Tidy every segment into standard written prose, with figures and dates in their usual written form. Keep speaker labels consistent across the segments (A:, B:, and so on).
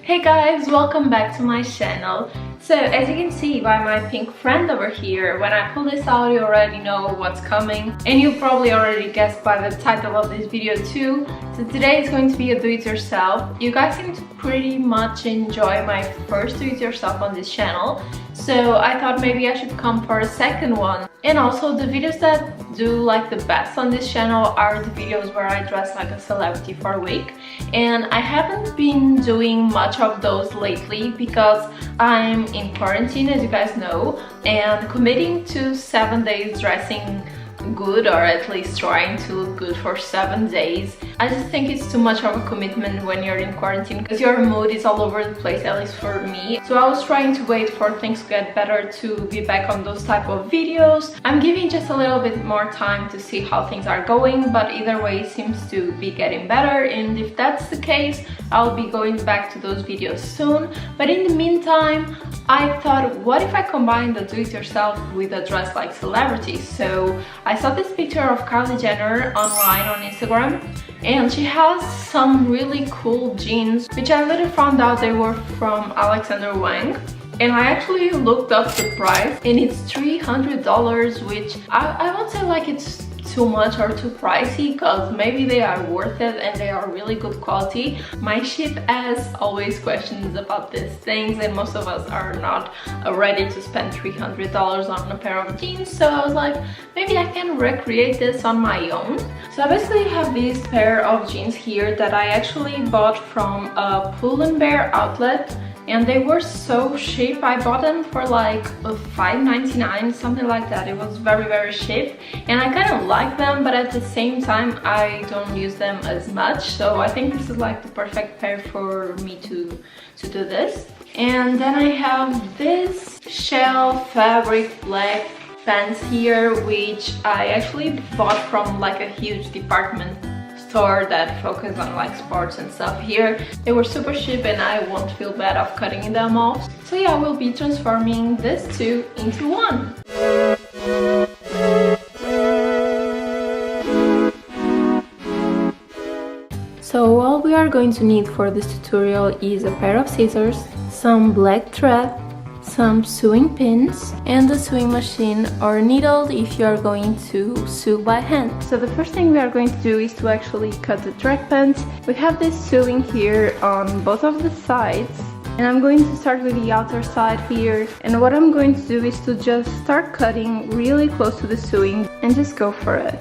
A: Hey guys, welcome back to my channel. So as you can see by my pink friend over here, when I pull this out you already know what's coming, and you probably already guessed by the title of this video too. So today is going to be a do-it-yourself. You guys seem to pretty much enjoy my first do-it-yourself on this channel, so I thought maybe I should come for a second one. And also the videos that do like the best on this channel are the videos where I dress like a celebrity for a week, and I haven't been doing much of those lately because I'm in quarantine, as you guys know, and committing to 7 days dressing good, or at least trying to look good for 7 days, I just think it's too much of a commitment when you're in quarantine because your mood is all over the place, at least for me. So I was trying to wait for things to get better to be back on those type of videos. I'm giving just a little bit more time to see how things are going, but either way it seems to be getting better, and if that's the case I'll be going back to those videos soon. But in the meantime I thought, what if I combine the do-it-yourself with a dress like celebrity? So I saw this picture of Kylie Jenner online on Instagram, and she has some really cool jeans, which I later found out they were from Alexander Wang. And I actually looked up the price, and it's $300, which I won't say like it's too much or too pricey, because maybe they are worth it and they are really good quality. My ship has always questions about these things, and most of us are not ready to spend $300 on a pair of jeans, so I was like, maybe I can recreate this on my own. So I basically have this pair of jeans here that I actually bought from a Pull & Bear outlet, and they were so cheap. I bought them for like $5.99, something like that. It was very cheap, and I kind of like them, but at the same time I don't use them as much, so I think this is like the perfect pair for me to do this. And then I have this shell fabric black pants here, which I actually bought from like a huge department store that focus on like sports and stuff here. They were super cheap and I won't feel bad of cutting them off. So yeah, I will be transforming these two into one. So all we are going to need for this tutorial is a pair of scissors, some black thread, some sewing pins, and a sewing machine or needle if you are going to sew by hand. So the first thing we are going to do is to actually cut the track pants. We have this sewing here on both of the sides, and I'm going to start with the outer side here, and what I'm going to do is to just start cutting really close to the sewing and just go for it.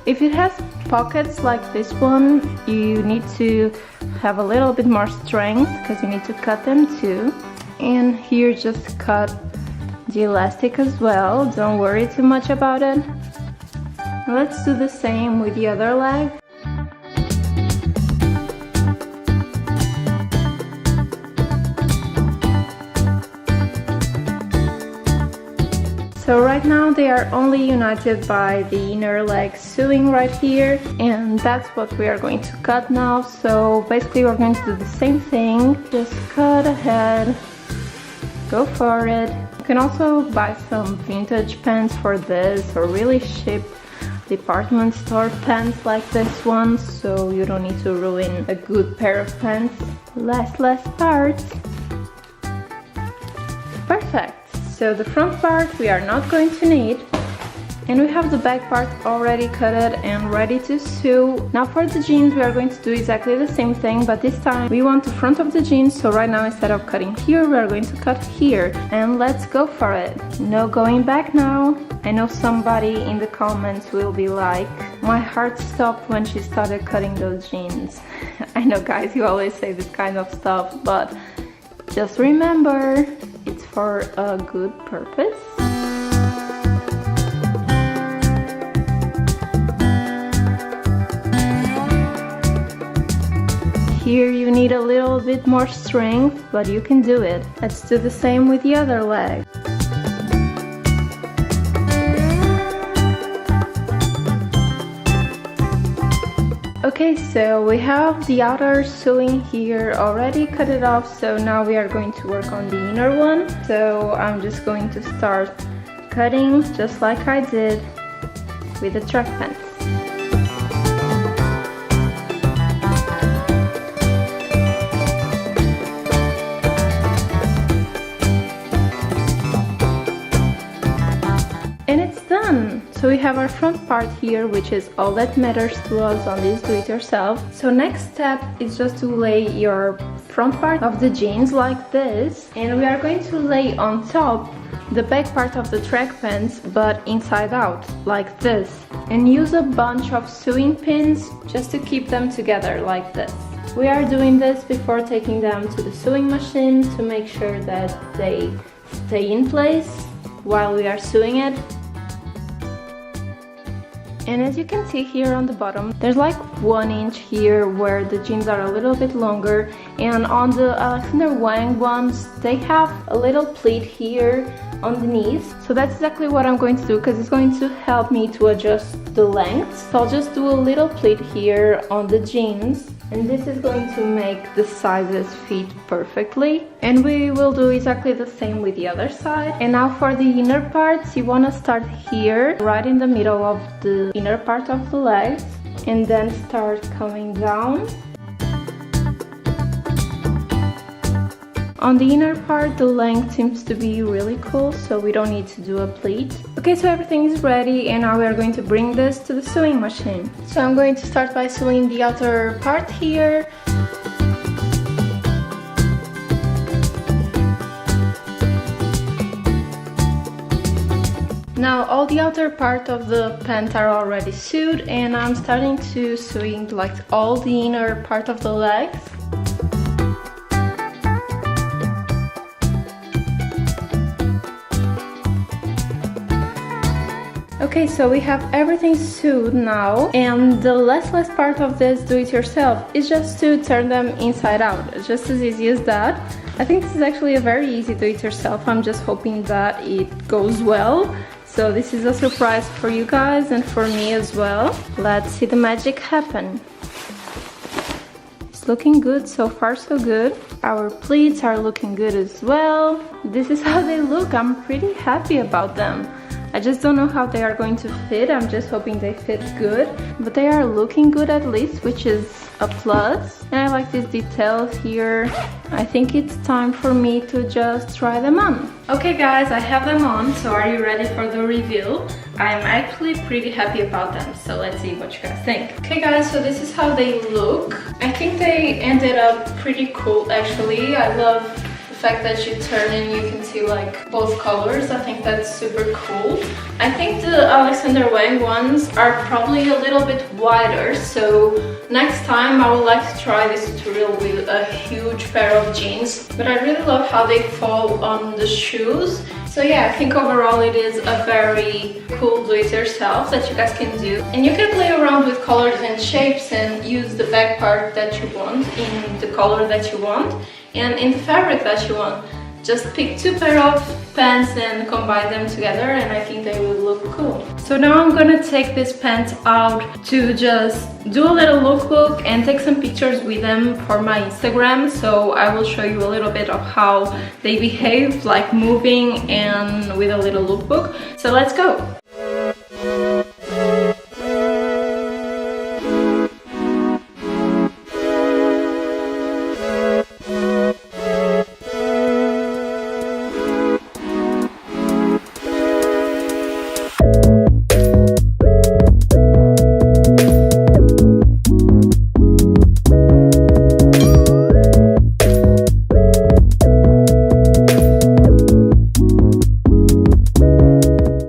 A: If it has pockets like this one, you need to have a little bit more strength because you need to cut them too. And here just cut the elastic as well, don't worry too much about it. Let's do the same with the other leg. So right now they are only united by the inner leg sewing right here, and that's what we are going to cut now. So basically we're going to do the same thing, just cut ahead, go for it. You can also buy some vintage pants for this, or really cheap department store pants like this one, so you don't need to ruin a good pair of pants. Last part. Perfect. So the front part we are not going to need, and we have the back part already cut and ready to sew. Now for the jeans we are going to do exactly the same thing, but this time we want the front of the jeans, so right now instead of cutting here we are going to cut here, and let's go for it. No going back now. I know somebody in the comments will be like, my heart stopped when she started cutting those jeans. I know guys, you always say this kind of stuff, but just remember, it's for a good purpose. Here you need a little bit more strength, but you can do it. Let's do the same with the other leg. Okay, so we have the outer sewing here already cut it off, so now we are going to work on the inner one. So I'm just going to start cutting just like I did with the track pants. And it's done! So we have our front part here, which is all that matters to us on this do-it-yourself. So next step is just to lay your front part of the jeans like this, and we are going to lay on top the back part of the track pants, but inside out like this, and use a bunch of sewing pins just to keep them together like this. We are doing this before taking them to the sewing machine to make sure that they stay in place while we are sewing it. And as you can see here on the bottom, there's like 1 inch here where the jeans are a little bit longer, and on the Alexander Wang ones they have a little pleat here underneath. So that's exactly what I'm going to do, because it's going to help me to adjust the length. So I'll just do a little pleat here on the jeans, and this is going to make the sizes fit perfectly. And we will do exactly the same with the other side. And now for the inner parts, you want to start here, right in the middle of the inner part of the legs, and then start coming down. On the inner part, the length seems to be really cool, so we don't need to do a pleat. Okay, so everything is ready, and now we are going to bring this to the sewing machine. So I'm going to start by sewing the outer part here. Now all the outer part of the pant are already sewed, and I'm starting to sewing like all the inner part of the legs. Okay, so we have everything sewed now, and the last part of this do-it-yourself is just to turn them inside out. It's just as easy as that. I think this is actually a very easy do-it-yourself. I'm just hoping that it goes well. So this is a surprise for you guys and for me as well. Let's see the magic happen. It's looking good, so far so good. Our pleats are looking good as well. This is how they look. I'm pretty happy about them. I just don't know how they are going to fit. I'm just hoping they fit good, but they are looking good at least, which is a plus. And I like these details here. I think it's time for me to just try them on. Okay guys, I have them on, so are you ready for the review? I'm actually pretty happy about them, so let's see what you guys think. Okay guys, so this is how they look. I think they ended up pretty cool actually. I love the fact that you turn and you can see like both colors. I think that's super cool. I think the Alexander Wang ones are probably a little bit wider, so next time I would like to try this tutorial with a huge pair of jeans. But I really love how they fall on the shoes. So yeah, I think overall it is a very cool do-it-yourself that you guys can do. And you can play around with colors and shapes and use the back part that you want in the color that you want and in the fabric that you want. Just pick 2 pair of pants and combine them together, and I think they will look cool. So now I'm gonna take this pants out to just do a little lookbook and take some pictures with them for my Instagram. So I will show you a little bit of how they behave, like moving and with a little lookbook. So let's go.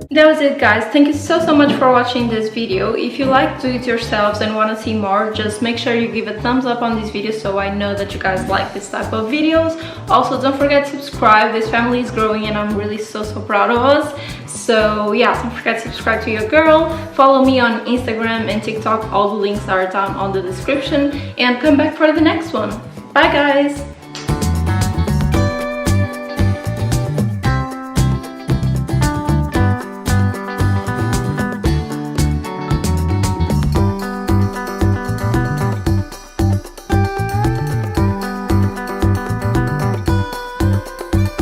A: That was it guys, thank you so much for watching this video. If you like do-it-yourselves and want to see more, just make sure you give a thumbs up on this video so I know that you guys like this type of videos. Also don't forget to subscribe, this family is growing and I'm really so proud of us. So yeah, don't forget to subscribe to your girl, follow me on Instagram and TikTok, all the links are down on the description, and come back for the next one. Bye guys!